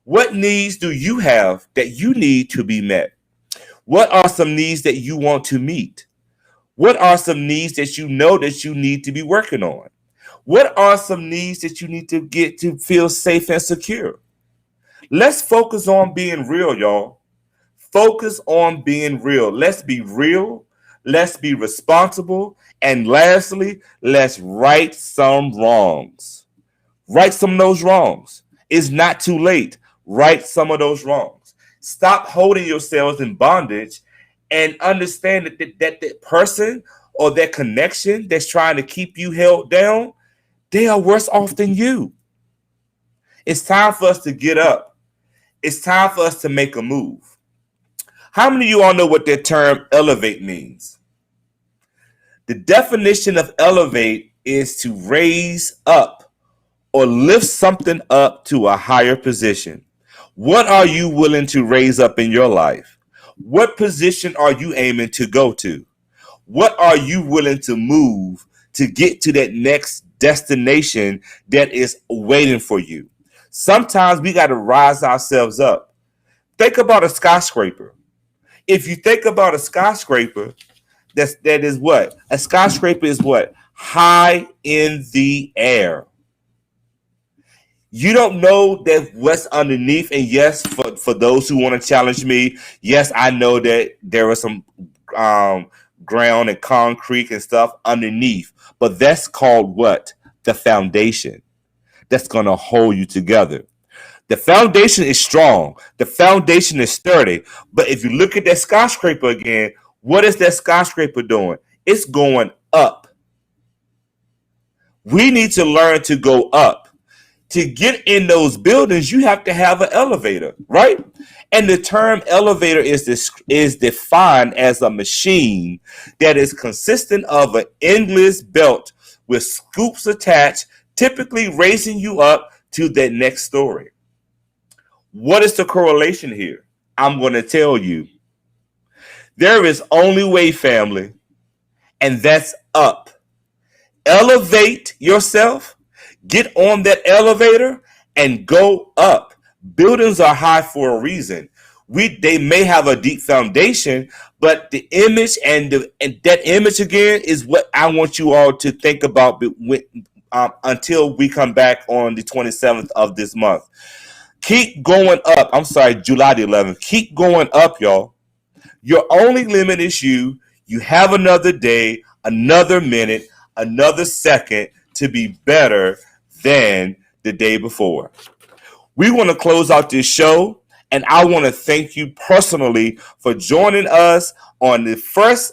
What needs do you have that you need to be met? What are some needs that you want to meet? What are some needs that you know that you need to be working on? What are some needs that you need to get to feel safe and secure? Let's focus on being real, y'all. Focus on being real. Let's be real. Let's be responsible. And lastly, let's right some wrongs. Right some of those wrongs. It's not too late. Right some of those wrongs. Stop holding yourselves in bondage and understand that person or that connection that's trying to keep you held down, they are worse off than you. It's time for us to get up. It's time for us to make a move. How many of you all know what that term elevate means? The definition of elevate is to raise up or lift something up to a higher position. What are you willing to raise up in your life? What position are you aiming to go to? What are you willing to move to get to that next destination that is waiting for you? Sometimes we got to rise ourselves up. Think about a skyscraper. If you think about a skyscraper, that is what? A skyscraper is what? High in the air. You don't know that what's underneath. And yes, for those who want to challenge me, yes, I know that there are some ground and concrete and stuff underneath. But that's called what? The foundation. That's going to hold you together. The foundation is strong. The foundation is sturdy. But if you look at that skyscraper again, what is that skyscraper doing? It's going up. We need to learn to go up. To get in those buildings, you have to have an elevator, right? And the term elevator is defined as a machine that is consistent of an endless belt with scoops attached, typically raising you up to that next story. What is the correlation here? I'm going to tell you. There is only way, family, and that's up. Elevate yourself. Get on that elevator and go up. Buildings are high for a reason. They may have a deep foundation, but the image and that image again is what I want you all to think about until we come back on the 27th of this month. Keep going up. I'm sorry, July the 11th. Keep going up, y'all. Your only limit is you. You have another day, another minute, another second to be better than the day before. We want to close out this show, and I want to thank you personally for joining us on the first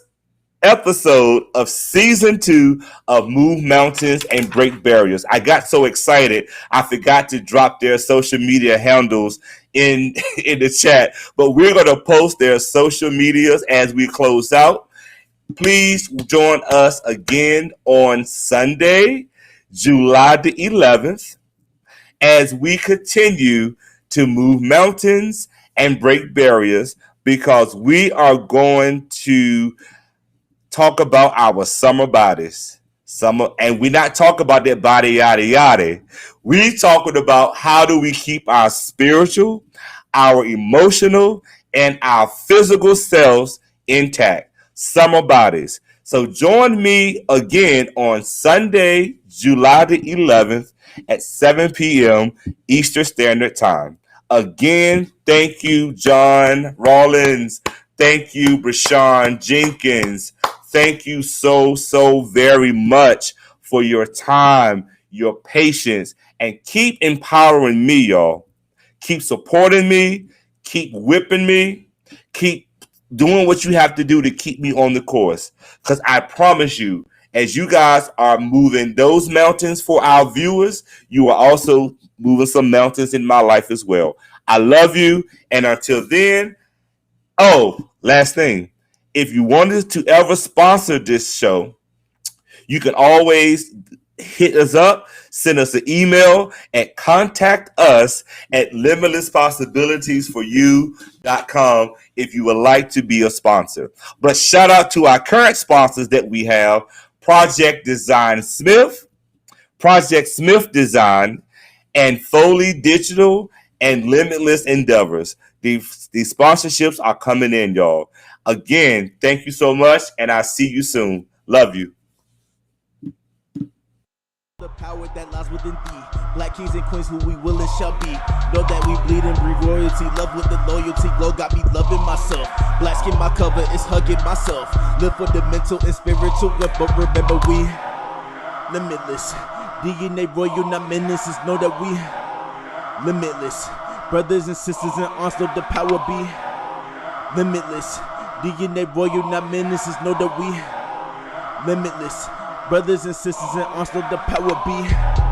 episode of season 2 of Move Mountains and Break Barriers. I got so excited, I forgot to drop their social media handles in the chat, but we're going to post their social medias as we close out. Please join us again on Sunday, July the 11th, as we continue to move mountains and break barriers, because we are going to talk about our summer bodies. And we're not talking about that body yada yada. We talking about how do we keep our spiritual, our emotional, and our physical selves intact. Summer bodies. So join me again on Sunday, July the 11th at 7 p.m. Eastern Standard Time. Again, thank you, John Rollins. Thank you, Brashawn Jenkins. Thank you so very much for your time, your patience, and keep empowering me, y'all. Keep supporting me. Keep whipping me. Keep doing what you have to do to keep me on the course. Because I promise you, as you guys are moving those mountains for our viewers, you are also moving some mountains in my life as well. I love you. And until then, oh, last thing. If you wanted to ever sponsor this show, you can always hit us up, send us an email at contact us at limitlesspossibilitiesforyou.com if you would like to be a sponsor. But shout out to our current sponsors that we have, Project Smith Design, and Foley Digital, and Limitless Endeavors. These sponsorships are coming in, y'all. Again, thank you so much, and I'll see you soon. Love you. The power that lies within thee. Black kings and queens who we will and shall be. Know that we bleed and breathe royalty. Love with the loyalty. Glow got me loving myself. Black skin my cover is hugging myself. Live for the mental and spiritual. But remember we limitless. DNA royal, not menaces. Know that we limitless. Brothers and sisters in arms, know the power be limitless. DNA royal, not menaces. Know that we limitless. Brothers and sisters in arms, know the power be